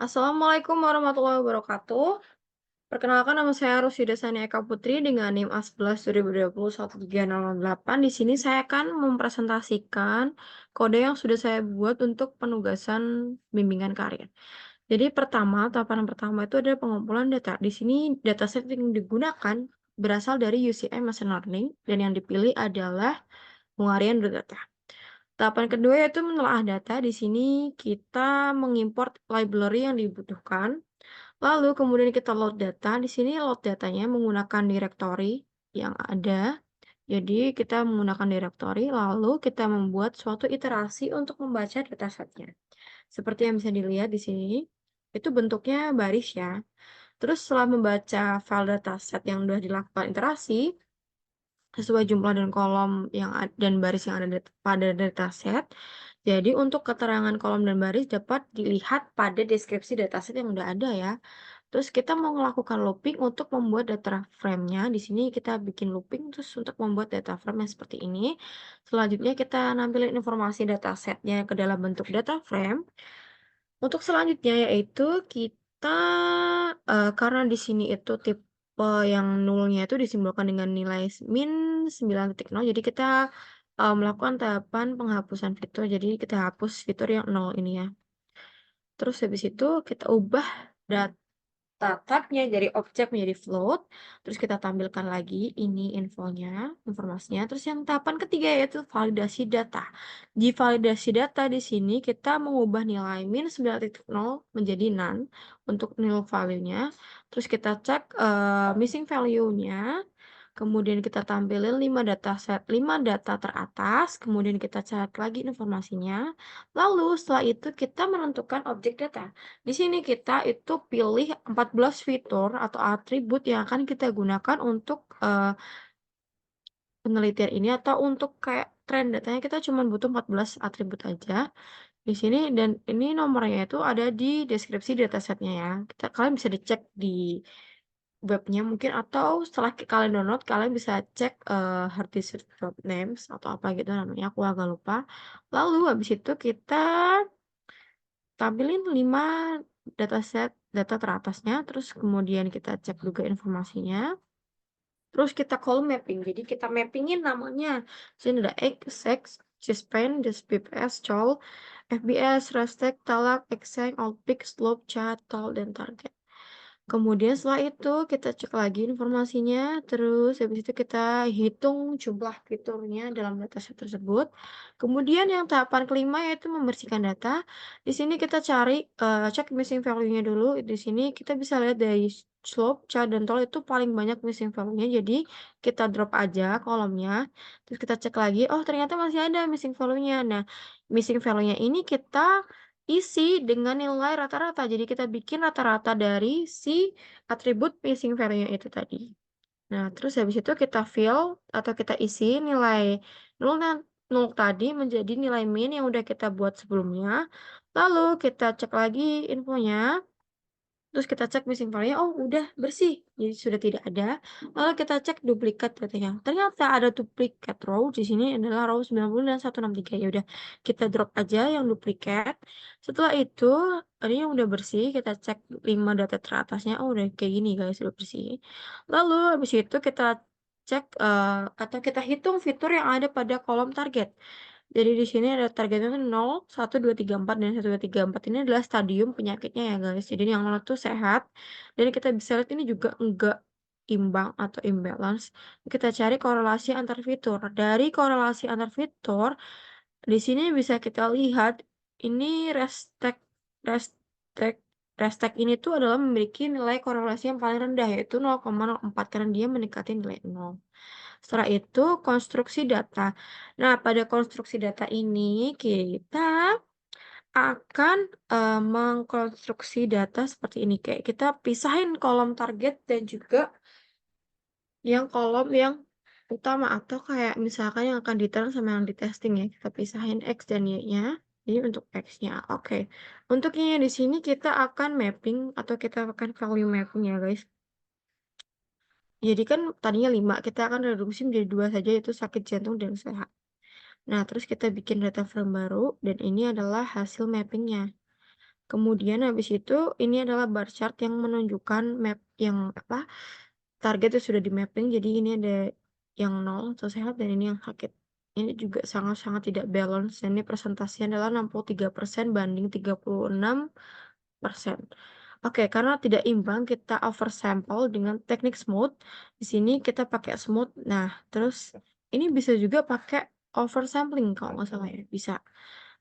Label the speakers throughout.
Speaker 1: Assalamualaikum warahmatullahi wabarakatuh. Perkenalkan nama saya Rusyida Sani Eka Putri dengan NIM A11 2020 1308. Di sini saya akan mempresentasikan kode yang sudah saya buat untuk penugasan bimbingan karir. Jadi tahapan pertama itu adalah pengumpulan data. Di sini dataset yang digunakan berasal dari UCI Machine Learning dan yang dipilih adalah pengarian data. Tahapan kedua yaitu menelaah data. Di sini kita mengimport library yang dibutuhkan. Lalu kemudian kita load data. Di sini load datanya menggunakan directory yang ada. Jadi kita menggunakan directory, lalu kita membuat suatu iterasi untuk membaca datasetnya. Seperti yang bisa dilihat di sini, itu bentuknya baris ya. Terus setelah membaca file dataset yang sudah dilakukan iterasi, sesuai jumlah dan kolom dan baris yang ada pada dataset. Jadi untuk keterangan kolom dan baris dapat dilihat pada deskripsi dataset yang udah ada ya. Terus kita mau melakukan looping untuk membuat data frame-nya. Di sini kita bikin looping terus untuk membuat data frame yang seperti ini. Selanjutnya kita nampilin informasi datasetnya ke dalam bentuk data frame. Untuk selanjutnya yaitu kita karena di sini itu tipe yang nulnya itu disimbolkan dengan nilai min 9.0, jadi kita melakukan tahapan penghapusan fitur. Jadi kita hapus fitur yang 0 ini ya. Terus habis itu kita ubah data type-nya dari objek menjadi float, terus kita tampilkan lagi ini informasinya. Terus yang tahapan ketiga yaitu validasi data. Di validasi data di sini kita mengubah nilai min 9.0 menjadi none untuk nil value-nya. Terus kita cek missing value-nya. Kemudian kita tampilin 5 data teratas, kemudian kita cek lagi informasinya. Lalu setelah itu kita menentukan objek data. Di sini kita itu pilih 14 fitur atau atribut yang akan kita gunakan untuk penelitian ini atau untuk kayak tren datanya kita cuma butuh 14 atribut aja di sini dan ini nomornya itu ada di deskripsi datasetnya ya. Kalian bisa dicek di webnya mungkin atau setelah kalian download kalian bisa cek harddisk.names atau apa gitu namanya aku agak lupa. Lalu habis itu kita tampilin 5 data teratasnya, terus kemudian kita cek juga informasinya. Terus kita column mapping. Jadi kita mappingin namanya. Sini ada X, sex, cispan, DSPPS, col, FBS, restek, talak, exeng, outpick, slope, chat, tol, dan target. Kemudian setelah itu kita cek lagi informasinya, terus habis itu kita hitung jumlah fiturnya dalam dataset tersebut. Kemudian yang tahapan kelima yaitu membersihkan data. Di sini kita cari cek missing value-nya dulu. Di sini kita bisa lihat dari slope, char, dan tol itu paling banyak missing value-nya. Jadi kita drop aja kolomnya. Terus kita cek lagi, oh ternyata masih ada missing value-nya. Nah, missing value-nya ini kita isi dengan nilai rata-rata. Jadi kita bikin rata-rata dari si atribut missing value itu tadi. Nah, terus habis itu kita fill atau kita isi nilai 0 dan 0 tadi menjadi nilai min yang udah kita buat sebelumnya. Lalu kita cek lagi infonya. Terus kita cek missing value-nya, oh udah bersih, jadi sudah tidak ada. Lalu kita cek duplikat datanya. Ternyata ada duplikat row, di sini adalah row 90 dan 163. Ya udah, kita drop aja yang duplikat. Setelah itu, ini yang udah bersih, kita cek 5 data teratasnya, oh udah kayak gini guys, udah bersih. Lalu habis itu kita cek atau kita hitung fitur yang ada pada kolom target. Jadi di sini ada targetnya tuh 0, 1, 2, 3, 4, dan 1, 2, 3, 4 ini adalah stadium penyakitnya ya guys. Jadi yang 0 tuh sehat, dan kita bisa lihat ini juga enggak imbang atau imbalance. Kita cari korelasi antar fitur. Dari korelasi antar fitur, di sini bisa kita lihat ini restek restek ini tuh adalah memiliki nilai korelasi yang paling rendah yaitu 0,04 karena dia mendekati nilai 0. Setelah itu konstruksi data. Nah, pada konstruksi data ini kita akan mengkonstruksi data seperti ini. Kayak kita pisahin kolom target dan juga yang kolom yang utama atau kayak misalkan yang akan diterang sama yang di testing ya. Kita pisahin X dan Y-nya. Jadi untuk X-nya. Oke. Untuk Y-nya di sini kita akan mapping atau kita akan value mapping ya, guys. Jadi kan tadinya 5, kita akan reduksi menjadi 2 saja yaitu sakit jantung dan sehat. Nah, terus kita bikin data frame baru dan ini adalah hasil mappingnya. Kemudian habis itu ini adalah bar chart yang menunjukkan map yang apa, target yang sudah di-mapping. Jadi ini ada yang nol atau sehat dan ini yang sakit. Ini juga sangat-sangat tidak balance dan ini presentasinya adalah 63% banding 36%. Oke, karena tidak imbang kita oversample dengan teknik smooth. Di sini kita pakai smooth. Nah, terus ini bisa juga pakai oversampling kalau nggak salah ya, bisa.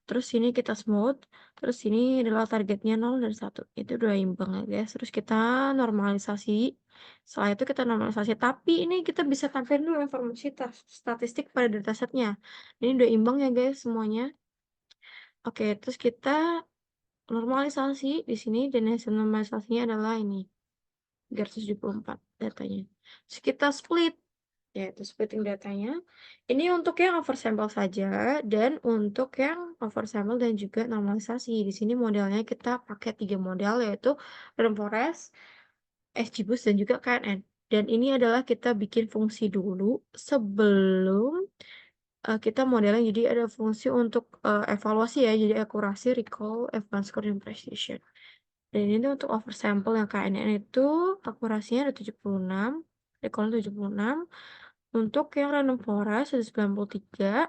Speaker 1: Terus sini kita smooth, terus ini adalah targetnya 0 dan 1. Itu udah imbang ya, guys. Terus kita normalisasi. Setelah itu kita normalisasi, tapi ini kita bisa tampilin dulu informasi statistik pada datasetnya. Ini udah imbang ya, guys, semuanya. Oke, terus kita normalisasi di sini dan hasil normalisasinya adalah ini, 374 datanya. Terus kita split, yaitu splitting datanya. Ini untuk yang oversample saja dan untuk yang oversample dan juga normalisasi. Di sini modelnya kita pakai 3 model yaitu random forest, XGBoost dan juga KNN. Dan ini adalah kita bikin fungsi dulu sebelum kita modelnya. Jadi ada fungsi untuk evaluasi ya, jadi akurasi, recall, advanced score, dan precision. Dan ini untuk oversample yang KNN itu akurasinya ada 76, recall 76. Untuk yang random forest 193,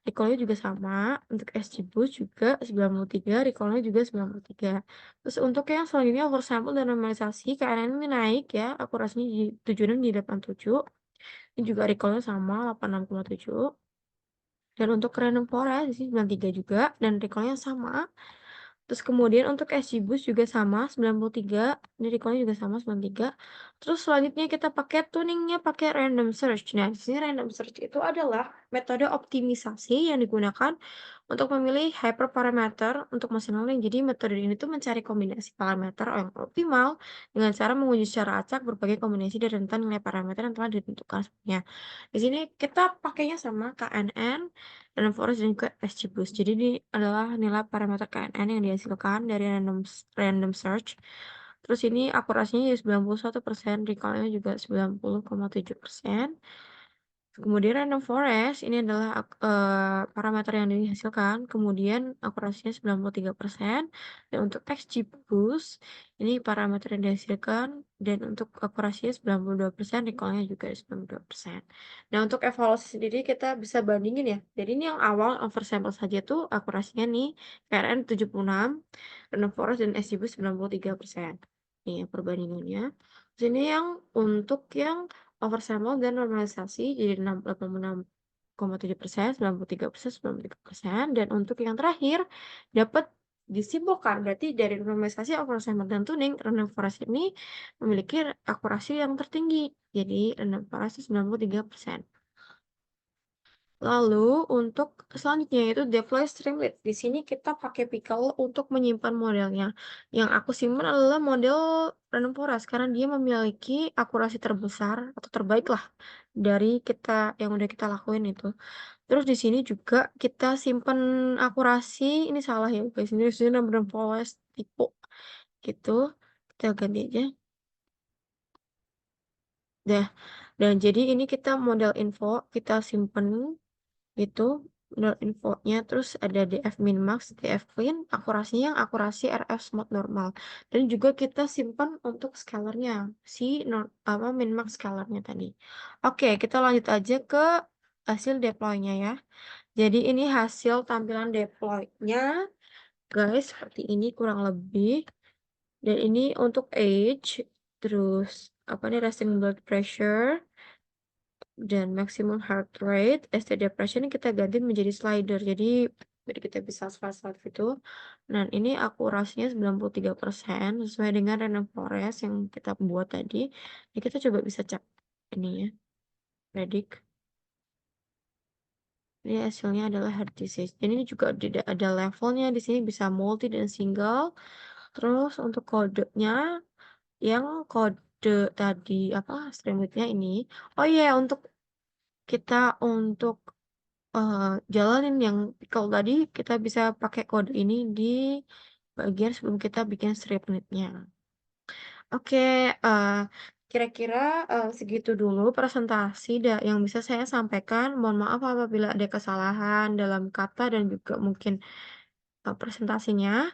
Speaker 1: recall-nya juga sama. Untuk XGBoost juga 93, recall-nya juga 93. Terus untuk yang selanjutnya oversample dan normalisasi, KNN ini naik ya, akurasinya di 76 jadi 87. Ini juga recall-nya sama 86,7. Dan untuk random forest di sini 93 juga dan recall-nya sama. Terus kemudian untuk XGBoost juga sama 93, ini recall-nya juga sama 93. Terus selanjutnya kita pakai tuningnya pakai random search. Nah, di sini random search itu adalah metode optimisasi yang digunakan untuk memilih hyperparameter untuk machine learning. Jadi metode ini tuh mencari kombinasi parameter yang optimal dengan cara menguji secara acak berbagai kombinasi dari rentan nilai parameter yang telah ditentukan sebelumnya. Di sini kita pakainya sama KNN, random forest dan juga XGBoost. Jadi ini adalah nilai parameter KNN yang dihasilkan dari random search. Terus ini akurasinya jadi 91%, recall-nya juga 90,7%. Kemudian random forest ini adalah parameter yang dihasilkan, kemudian akurasinya 93%. Dan untuk XGBoost ini parameter yang dihasilkan dan untuk akurasinya 92%, recall-nya juga 92%. Nah, untuk evaluasi sendiri kita bisa bandingin ya. Jadi ini yang awal oversample saja tuh akurasinya nih KRN 76, random forest dan XGBoost 93%. Nih ya perbandingannya. Terus ini yang untuk yang oversample dan normalisasi jadi 86,7%, 93%, 93%. Dan untuk yang terakhir dapat disimpulkan berarti dari normalisasi, oversample dan tuning, random forest ini memiliki akurasi yang tertinggi. Jadi random forest 93%. Lalu untuk selanjutnya yaitu deploy streamlit. Di sini kita pakai Pickle untuk menyimpan modelnya. Yang aku simpan adalah model random forest karena dia memiliki akurasi terbesar atau terbaik lah dari kita yang udah kita lakuin itu. Terus di sini juga kita simpan akurasi, ini salah ya guys, ini di sini random forest tipe gitu. Kita ganti aja. Dah. Dan jadi ini kita model info kita simpen itu menurut infonya. Terus ada DF minmax, DF clean, akurasinya yang akurasi RF smooth normal. Dan juga kita simpan untuk scalarnya, si apa minmax scalarnya tadi. Oke, kita lanjut aja ke hasil deploy-nya ya. Jadi ini hasil tampilan deploy-nya, guys, seperti ini kurang lebih. Dan ini untuk age, terus apa nih, resting blood pressure, dan maximum heart rate, ST depression kita ganti menjadi slider. Jadi kita bisa slide itu. Dan ini akurasinya 93% sesuai dengan random forest yang kita buat tadi. Jadi kita coba bisa cek ini ya. Predict. Ini hasilnya adalah heart disease. Dan ini juga tidak ada levelnya. Di sini bisa multi dan single. Terus untuk kodenya yang kode tadi apa streamlit-nya ini. Oh iya, untuk jalanin yang pickle tadi kita bisa pakai kode ini di bagian sebelum kita bikin streamlit-nya. Oke, kira-kira segitu dulu presentasi yang bisa saya sampaikan. Mohon maaf apabila ada kesalahan dalam kata dan juga mungkin presentasinya.